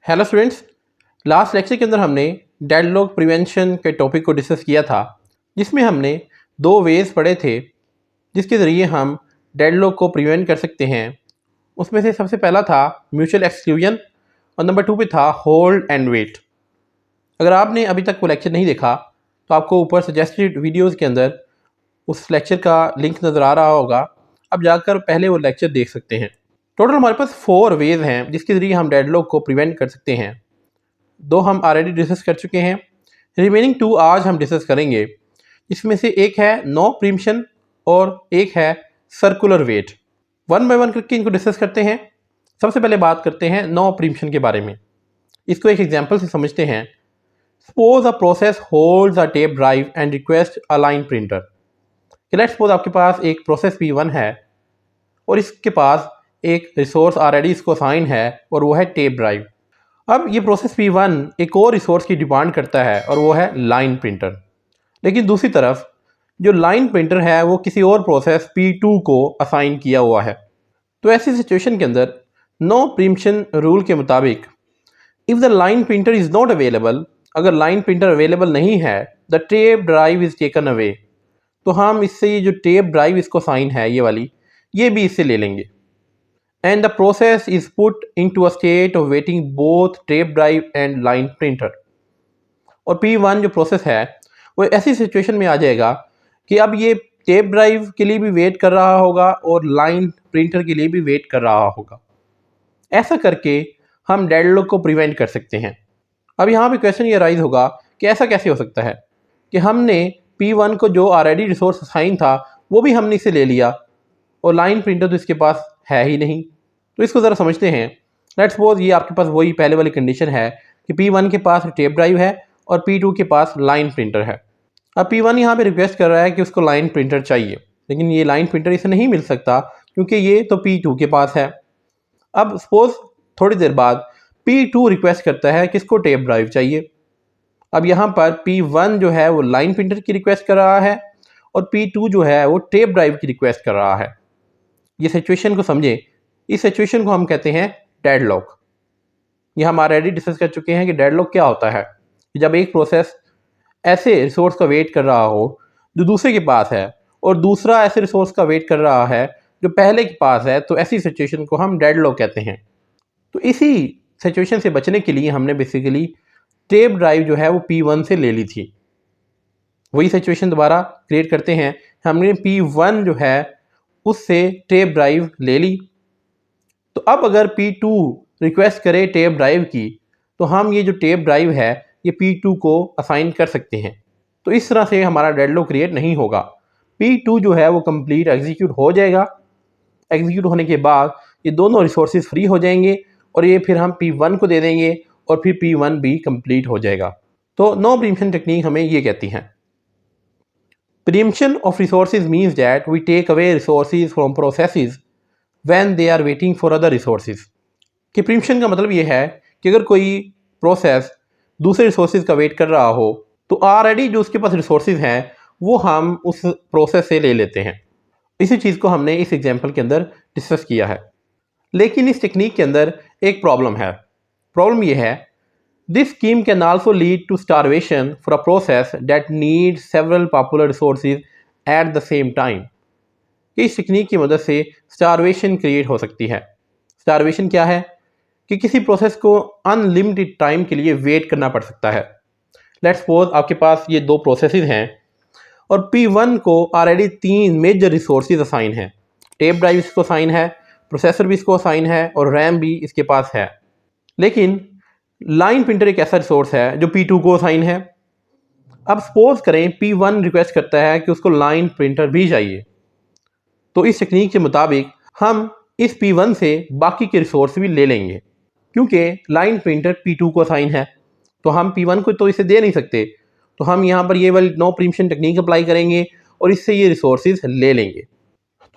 Hello students. Last lecture के अंदर हमने डेडलॉक प्रिवेंशन के टॉपिक को डिस्कस किया था, जिसमें हमने दो वेज पढ़े थे जिसके ज़रिए हम डेडलॉक को प्रिवेंट कर सकते हैं। उसमें से सबसे पहला था म्यूचुअल एक्सक्लूजन और नंबर 2 पे था होल्ड एंड वेट। अगर आपने अभी तक वो लेक्चर नहीं देखा तो आपको ऊपर सजेस्टेड वीडियोज़ के अंदर उस लेक्चर का लिंक नज़र आ रहा होगा, अब जाकर पहले वो लेक्चर देख सकते हैं। टोटल हमारे पास 4 वेज हैं जिसके ज़रिए हम डेडलॉक को प्रिवेंट कर सकते हैं। दो हम ऑलरेडी डिस्कस कर चुके हैं, रिमेनिंग 2 आज हम डिस्कस करेंगे। इसमें से एक है नो प्रीम्पशन और एक है circular wait. One by one करके इनको डिस्कस करते हैं। सबसे पहले बात करते हैं नो प्रीम्पशन के बारे में। इसको एक एग्जांपल से समझते हैं। Suppose a process holds a tape drive and request a line printer. Let's suppose आपके पास एक प्रोसेस P1 है और इसके पास एक रिसोर्स ऑलरेडी इसको असाइन है और वो है टेप ड्राइव। अब ये प्रोसेस P1 एक और रिसोर्स की डिमांड करता है और वो है लाइन प्रिंटर। लेकिन दूसरी तरफ जो लाइन प्रिंटर है वो किसी और प्रोसेस P2 को असाइन किया हुआ है। तो ऐसी सिचुएशन के अंदर नो प्रीम्पशन रूल के मुताबिक if the line printer is not available, अगर लाइन प्रिंटर अवेलेबल नहीं है, the tape drive is taken away, तो हम इससे ये जो टेप ड्राइव इसको साइन है ये वाली, ये भी इससे ले लेंगे। And the process is put into a state of waiting both tape drive and line printer. और P1 जो प्रोसेस है वो ऐसी सिचुएशन में आ जाएगा कि अब ये टेप ड्राइव के लिए भी वेट कर रहा होगा और लाइन प्रिंटर के लिए भी वेट कर रहा होगा। ऐसा करके हम डेडलॉक को प्रिवेंट कर सकते हैं। अब यहाँ पे क्वेश्चन ये राइज होगा कि ऐसा कैसे हो सकता है कि हमने P1 को जो ऑलरेडी रिसोर्स असाइन था वो भी हमने इसे ले लिया और लाइन प्रिंटर तो इसके पास है ही नहीं। तो इसको ज़रा समझते हैं। लेट्स सपोज ये आपके पास वही पहले वाली कंडीशन है कि P1 के पास टेप ड्राइव है और P2 के पास लाइन प्रिंटर है। अब P1 यहाँ पे रिक्वेस्ट कर रहा है कि उसको लाइन प्रिंटर चाहिए, लेकिन ये लाइन प्रिंटर इसे नहीं मिल सकता क्योंकि ये तो P2 के पास है। अब सपोज थोड़ी देर बाद P2 रिक्वेस्ट करता है कि इसको टेप ड्राइव चाहिए। अब यहाँ पर P1 जो है वो लाइन प्रिंटर की रिक्वेस्ट कर रहा है और P2 जो है वो टेप ड्राइव की रिक्वेस्ट कर रहा है। ये सिचुएशन को समझे। इस सिचुएशन को हम कहते हैं डेडलॉक। ये हम ऑलरेडी डिस्कस कर चुके हैं कि डेडलॉक क्या होता है। जब एक प्रोसेस ऐसे रिसोर्स का वेट कर रहा हो जो दूसरे के पास है और दूसरा ऐसे रिसोर्स का वेट कर रहा है जो पहले के पास है, तो ऐसी सिचुएशन को हम डेडलॉक कहते हैं। तो इसी सिचुएशन से बचने के लिए हमने बेसिकली टेप ड्राइव जो है वो P1 से ले ली थी। वही सिचुएशन दोबारा क्रिएट करते हैं। हमने P1 जो है उससे टेप ड्राइव ले ली। तो अब अगर P2 रिक्वेस्ट करे टेप ड्राइव की, तो हम ये जो टेप ड्राइव है ये P2 को असाइन कर सकते हैं। तो इस तरह से हमारा डेडलॉक क्रिएट नहीं होगा। P2 जो है वो कंप्लीट एग्जीक्यूट हो जाएगा। एग्जीक्यूट होने के बाद ये दोनों रिसोर्सेज फ्री हो जाएंगे और ये फिर हम P1 को दे देंगे और फिर P1 भी कंप्लीट हो जाएगा। तो नो प्रीम्पशन टेक्निक हमें ये कहती हैं। Preemption of resources means that we take away resources from processes when they are waiting for other resources। कि प्रीम्पशन का मतलब ये है कि अगर कोई प्रोसेस दूसरे रिसोर्सेज का वेट कर रहा हो तो ऑलरेडी जो उसके पास रिसोर्सेज हैं वो हम उस प्रोसेस से ले लेते हैं। इसी चीज़ को हमने इस एग्जांपल के अंदर डिस्कस किया है। लेकिन इस टेक्निक के अंदर एक प्रॉब्लम है। प्रॉब्लम ये है, this scheme can also lead to starvation for a process that needs several popular resources at the same time। इस टेक्निक की मदद से स्टारवेशन क्रिएट हो सकती है। स्टारवेशन क्या है कि किसी प्रोसेस को अनलिमिटेड टाइम के लिए वेट करना पड़ सकता है। लेट्स सपोज आपके पास ये दो प्रोसेसेस हैं और P1 को ऑलरेडी 3 मेजर रिसोर्सेज असाइन हैं। टेप ड्राइव इसको असाइन है, प्रोसेसर भी इसको असाइन है और रैम भी इसके पास है। लेकिन लाइन प्रिंटर एक ऐसा रिसोर्स है जो P2 को असाइन है। अब सपोज करें P1 रिक्वेस्ट करता है कि उसको लाइन प्रिंटर भी चाहिए, तो इस टेक्निक के मुताबिक हम इस P1 से बाकी के रिसोर्स भी ले लेंगे। क्योंकि लाइन प्रिंटर P2 को असाइन है तो हम P1 को तो इसे दे नहीं सकते, तो हम यहाँ पर ये वाली नो प्रीम्पशन टेक्निक अप्लाई करेंगे और इससे ये रिसोर्सेज ले लेंगे।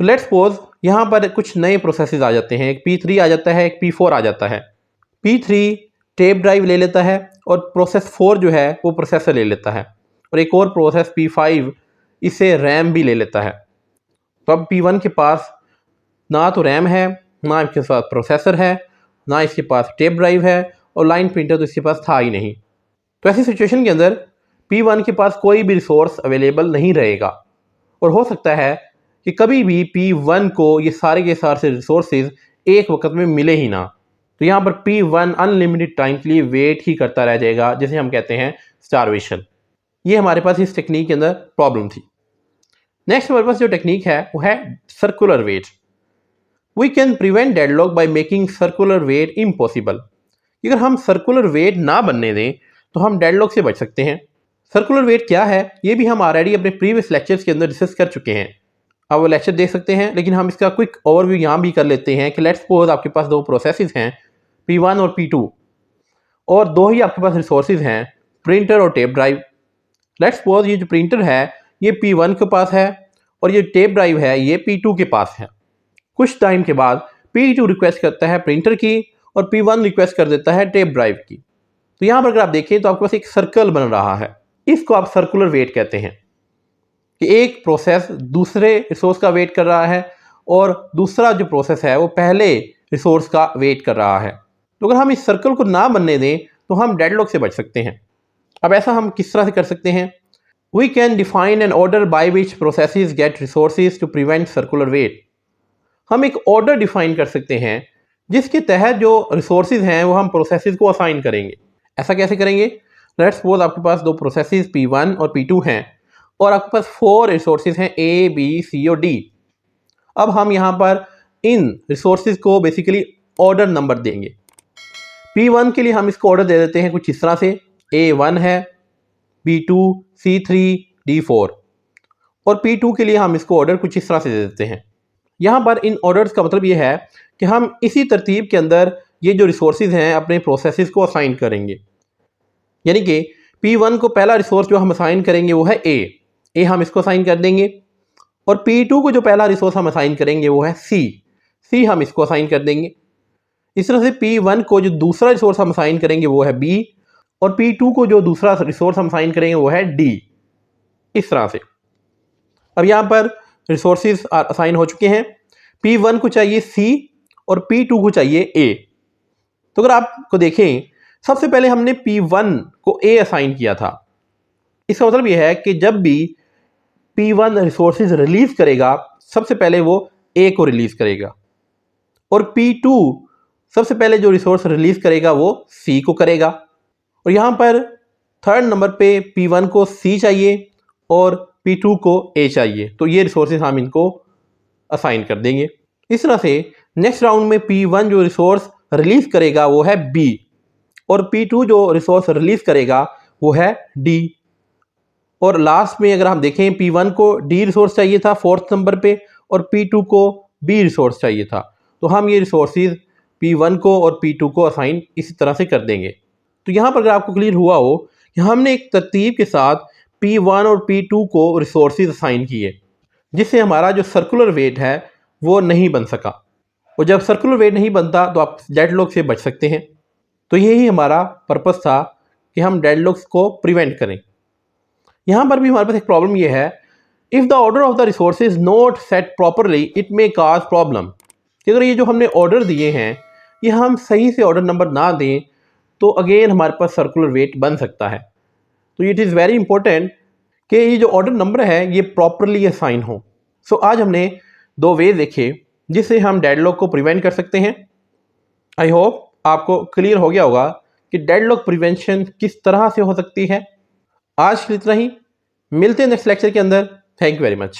तो लेट्स सपोज यहाँ पर कुछ नए प्रोसेसेस आ जाते हैं। एक P3 आ जाता है, एक P4 आ जाता है। P3 टेप ड्राइव ले लेता है और प्रोसेस 4 जो है वो प्रोसेसर ले लेता है और एक और प्रोसेस P5 इससे रैम भी ले लेता है। तो अब P1 के पास ना तो रैम है, ना इसके पास प्रोसेसर है, ना इसके पास टेप ड्राइव है और लाइन प्रिंटर तो इसके पास था ही नहीं। तो ऐसी सिचुएशन के अंदर P1 के पास कोई भी रिसोर्स अवेलेबल नहीं रहेगा और हो सकता है कि कभी भी P1 को ये सारे के सारे रिसोर्सेज एक वक्त में मिले ही ना। तो यहाँ पर P1 अनलिमिटेड टाइम के लिए वेट ही करता रह जाएगा, जिसे हम कहते हैं स्टारवेशन। ये हमारे पास इस टेक्निक के अंदर प्रॉब्लम थी। नेक्स्ट हमारे पास जो टेक्निक है वो है circular wait. We can prevent deadlock by making circular wait impossible. अगर हम सर्कुलर वेट ना बनने दें तो हम डेडलॉक से बच सकते हैं। सर्कुलर वेट क्या है ये भी हम ऑलरेडी अपने प्रीवियस लेक्चर्स के अंदर डिस्कस कर चुके हैं, आप वो लेक्चर देख सकते हैं, लेकिन हम इसका क्विक ओवरव्यू यहाँ भी कर लेते हैं कि लेट्स सपोज आपके पास दो प्रोसेसेस हैं P1 और P2 और दो ही आपके पास रिसोर्सेज हैं प्रिंटर और टेप ड्राइव। लेट्स सपोज ये जो प्रिंटर है ये P1 के पास है और ये टेप ड्राइव है ये P2 के पास है। कुछ टाइम के बाद P2 रिक्वेस्ट करता है प्रिंटर की और P1 रिक्वेस्ट कर देता है टेप ड्राइव की। तो यहाँ पर अगर आप देखें तो आपके पास एक सर्कल बन रहा है, इसको आप सर्कुलर वेट कहते हैं कि एक प्रोसेस दूसरे रिसोर्स का वेट कर रहा है और दूसरा जो प्रोसेस है वो पहले रिसोर्स का वेट कर रहा है। तो अगर हम इस सर्कल को ना बनने दें तो हम डेडलॉक से बच सकते हैं। अब ऐसा हम किस तरह से कर सकते हैं? We can define an order by which processes get resources to prevent circular wait. हम एक ऑर्डर डिफाइन कर सकते हैं जिसके तहत जो रिसोर्सेज हैं वो हम प्रोसेसेस को असाइन करेंगे। ऐसा कैसे करेंगे? लेट्स सपोज आपके पास दो प्रोसेसेस P1 और P2 हैं और आपके पास 4 रिसोर्सेज हैं A, B, C और D। अब हम यहाँ पर इन रिसोर्सेज को बेसिकली ऑर्डर नंबर देंगे। P1 के लिए हम इसको ऑर्डर दे देते हैं कुछ इस तरह से, A1 है, B2, C3, D4 और P2 के लिए हम इसको ऑर्डर कुछ इस तरह से दे देते हैं। यहाँ पर इन ऑर्डर्स का मतलब ये है कि हम इसी तरतीब के अंदर ये जो रिसोर्सेज हैं अपने प्रोसेसेस को असाइन करेंगे। यानी कि P1 को पहला रिसोर्स जो हम असाइन करेंगे वो है A हम इसको असाइन कर देंगे और P2 को जो पहला रिसोर्स हम असाइन करेंगे वो है C हम इसको असाइन कर देंगे। इस तरह से P1 को जो दूसरा रिसोर्स हम असाइन करेंगे वो है B और P2 को जो दूसरा रिसोर्स हम असाइन करेंगे वो है D। इस तरह से अब यहाँ पर रिसोर्सेज असाइन हो चुके हैं। P1 को चाहिए C और P2 को चाहिए A। तो अगर आपको देखें सबसे पहले हमने P1 को A असाइन किया था। इसका मतलब यह है कि जब भी P1 रिसोर्सेज रिलीज करेगा सबसे पहले वो A को रिलीज करेगा और P2 सबसे पहले जो रिसोर्स रिलीज करेगा वो C को करेगा। और यहाँ पर थर्ड नंबर पे P1 को C चाहिए और P2 को A चाहिए, तो ये रिसोर्सेज हम इनको असाइन कर देंगे। इस तरह से नेक्स्ट राउंड में P1 जो रिसोर्स रिलीज करेगा वो है B और P2 जो रिसोर्स रिलीज करेगा वो है D। और लास्ट में अगर हम देखें P1 को D रिसोर्स चाहिए था फोर्थ नंबर पे और P2 को B रिसोर्स चाहिए था, तो हम ये रिसोर्सेज P1 को और P2 को असाइन इसी तरह से कर देंगे। तो यहाँ पर अगर आपको क्लियर हुआ हो कि हमने एक तरतीब के साथ P1 और P2 को रिसोर्सेज असाइन किए जिससे हमारा जो सर्कुलर वेट है वो नहीं बन सका, और जब सर्कुलर वेट नहीं बनता तो आप डेडलॉक से बच सकते हैं। तो यही हमारा पर्पस था कि हम डेडलॉक्स को प्रिवेंट करें। यहाँ पर भी हमारे पास एक प्रॉब्लम ये है, if the order of the resource is not set properly it may cause problem. कि अगर ये जो हमने ऑर्डर दिए हैं ये हम सही से ऑर्डर नंबर ना दें तो अगेन हमारे पास सर्कुलर वेट बन सकता है। तो इट इज़ वेरी इंपॉर्टेंट कि ये जो ऑर्डर नंबर है ये प्रॉपरली असाइन हो। सो आज हमने दो वे देखे जिससे हम डेडलॉक को प्रिवेंट कर सकते हैं। आई होप आपको क्लियर हो गया होगा कि डेडलॉक प्रिवेंशन किस तरह से हो सकती है। आज के लिए इतना ही, मिलते हैं नेक्स्ट लेक्चर के अंदर। Thank you very much.